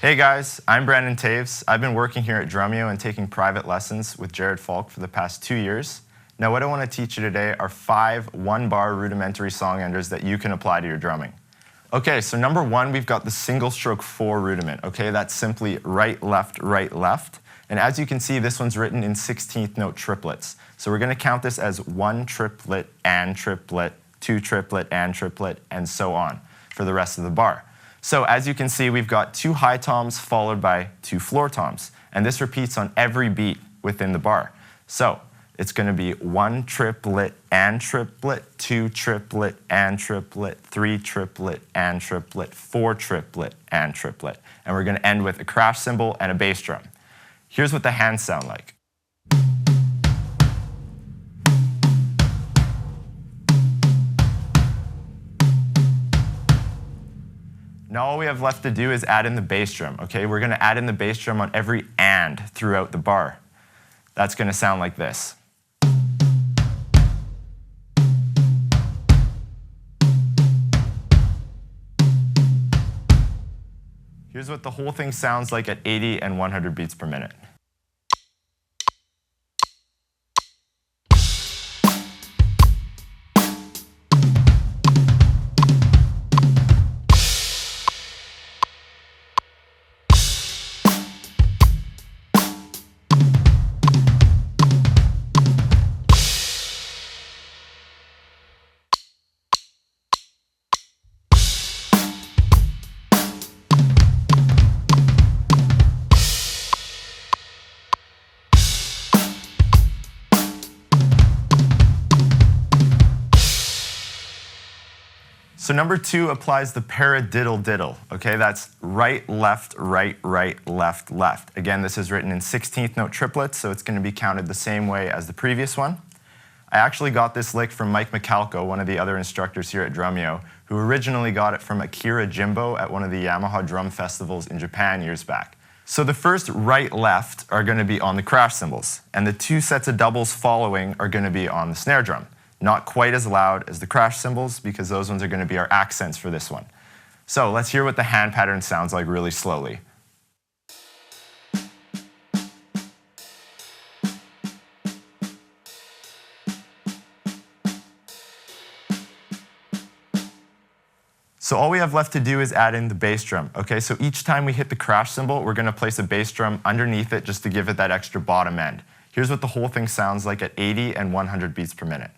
Hey guys, I'm Brandon Taves. I've been working here at Drumeo and taking private lessons with Jared Falk for the past 2 years. Now what I want to teach you today are 5 one-bar rudimentary song enders that you can apply to your drumming. Okay, so number 1, we've got the single stroke 4 rudiment. Okay, that's simply right, left, right, left. And as you can see, this one's written in 16th note triplets. So we're going to count this as 1 triplet and triplet, 2 triplet and triplet, and so on for the rest of the bar. So as you can see, we've got 2 high toms followed by 2 floor toms. And this repeats on every beat within the bar. So it's going to be 1 triplet and triplet, 2 triplet and triplet, 3 triplet and triplet, 4 triplet and triplet. And we're going to end with a crash cymbal and a bass drum. Here's what the hands sound like. Now all we have left to do is add in the bass drum, okay? We're going to add in the bass drum on every and throughout the bar. That's going to sound like this. Here's what the whole thing sounds like at 80 and 100 beats per minute. So number 2 applies the Paradiddle-diddle. Okay, that's right, left, right, right, left, left. Again, this is written in 16th note triplets, so it's going to be counted the same way as the previous one. I actually got this lick from Mike McCalco, one of the other instructors here at Drumeo, who originally got it from Akira Jimbo at one of the Yamaha drum festivals in Japan years back. So the first right, left are going to be on the crash cymbals, and the 2 sets of doubles following are going to be on the snare drum. Not quite as loud as the crash cymbals because those ones are going to be our accents for this one. So let's hear what the hand pattern sounds like really slowly. So all we have left to do is add in the bass drum. Okay, so each time we hit the crash cymbal, we're going to place a bass drum underneath it just to give it that extra bottom end. Here's what the whole thing sounds like at 80 and 100 beats per minute.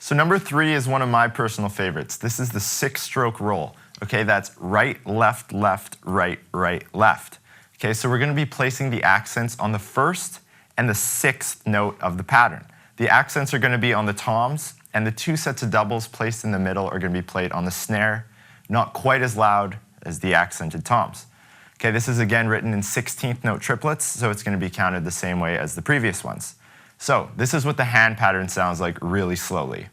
So number 3 is one of my personal favorites. This is the 6-stroke roll. Okay, that's right, left, left, right, right, left. Okay, so we're going to be placing the accents on the 1st and the 6th note of the pattern. The accents are going to be on the toms, and the 2 sets of doubles placed in the middle are going to be played on the snare, not quite as loud as the accented toms. Okay, this is again written in 16th note triplets, so it's going to be counted the same way as the previous ones. So this is what the hand pattern sounds like really slowly.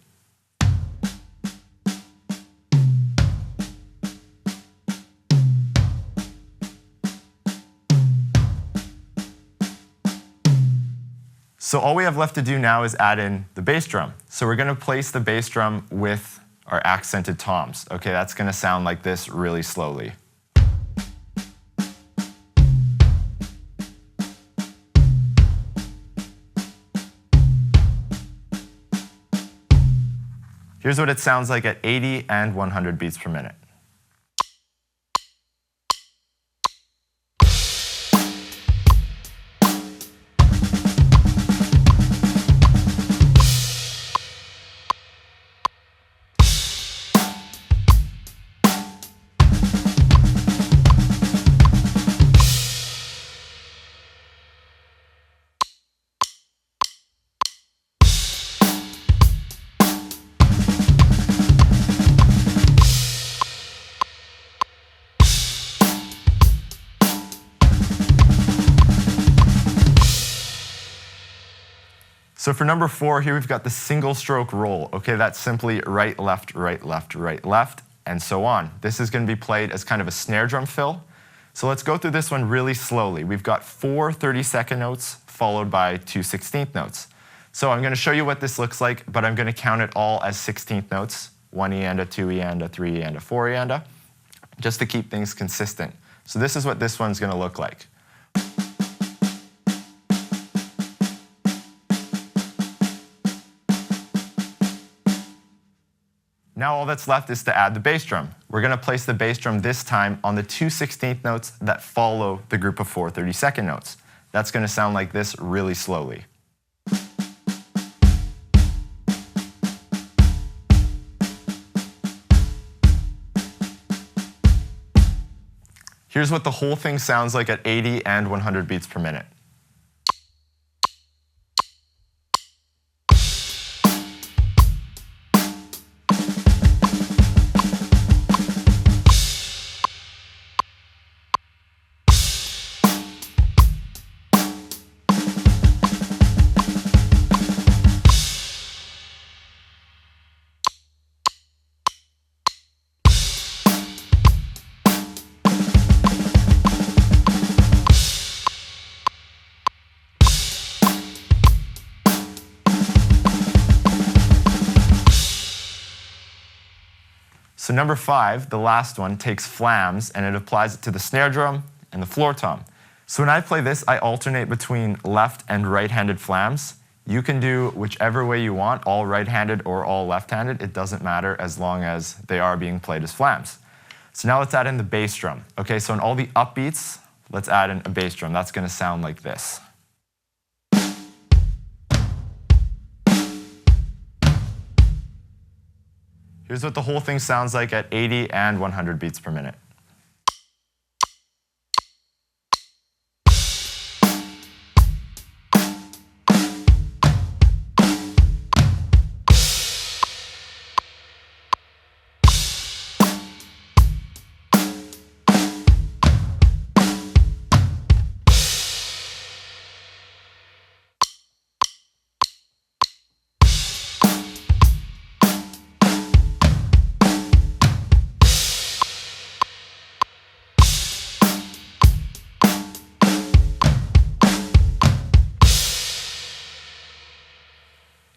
So all we have left to do now is add in the bass drum. So we're going to place the bass drum with our accented toms. Okay, that's going to sound like this really slowly. Here's what it sounds like at 80 and 100 beats per minute. So for number 4, here we've got the single stroke roll. Okay, that's simply right, left, right, left, and so on. This is going to be played as kind of a snare drum fill. So let's go through this one really slowly. We've got 4 30-second notes followed by 2 16th notes. So I'm going to show you what this looks like, but I'm going to count it all as 16th notes. 1 eanda, 2 eanda, 3 eanda, 4 eanda, just to keep things consistent. So this is what this one's going to look like. Now all that's left is to add the bass drum. We're going to place the bass drum this time on the 2 16th notes that follow the group of 4 30-second notes. That's going to sound like this really slowly. Here's what the whole thing sounds like at 80 and 100 beats per minute. So number 5, the last one, takes flams and it applies it to the snare drum and the floor tom. So when I play this, I alternate between left and right-handed flams. You can do whichever way you want, all right-handed or all left-handed. It doesn't matter as long as they are being played as flams. So now let's add in the bass drum. Okay, so in all the upbeats, let's add in a bass drum. That's going to sound like this. Here's what the whole thing sounds like at 80 and 100 beats per minute.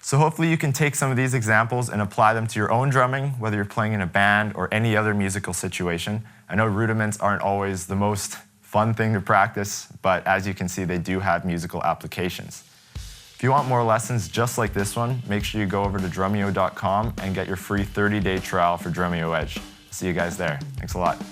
So hopefully you can take some of these examples and apply them to your own drumming, whether you're playing in a band or any other musical situation. I know rudiments aren't always the most fun thing to practice, but as you can see, they do have musical applications. If you want more lessons just like this one, make sure you go over to drumeo.com and get your free 30-day trial for Drumeo Edge. See you guys there. Thanks a lot.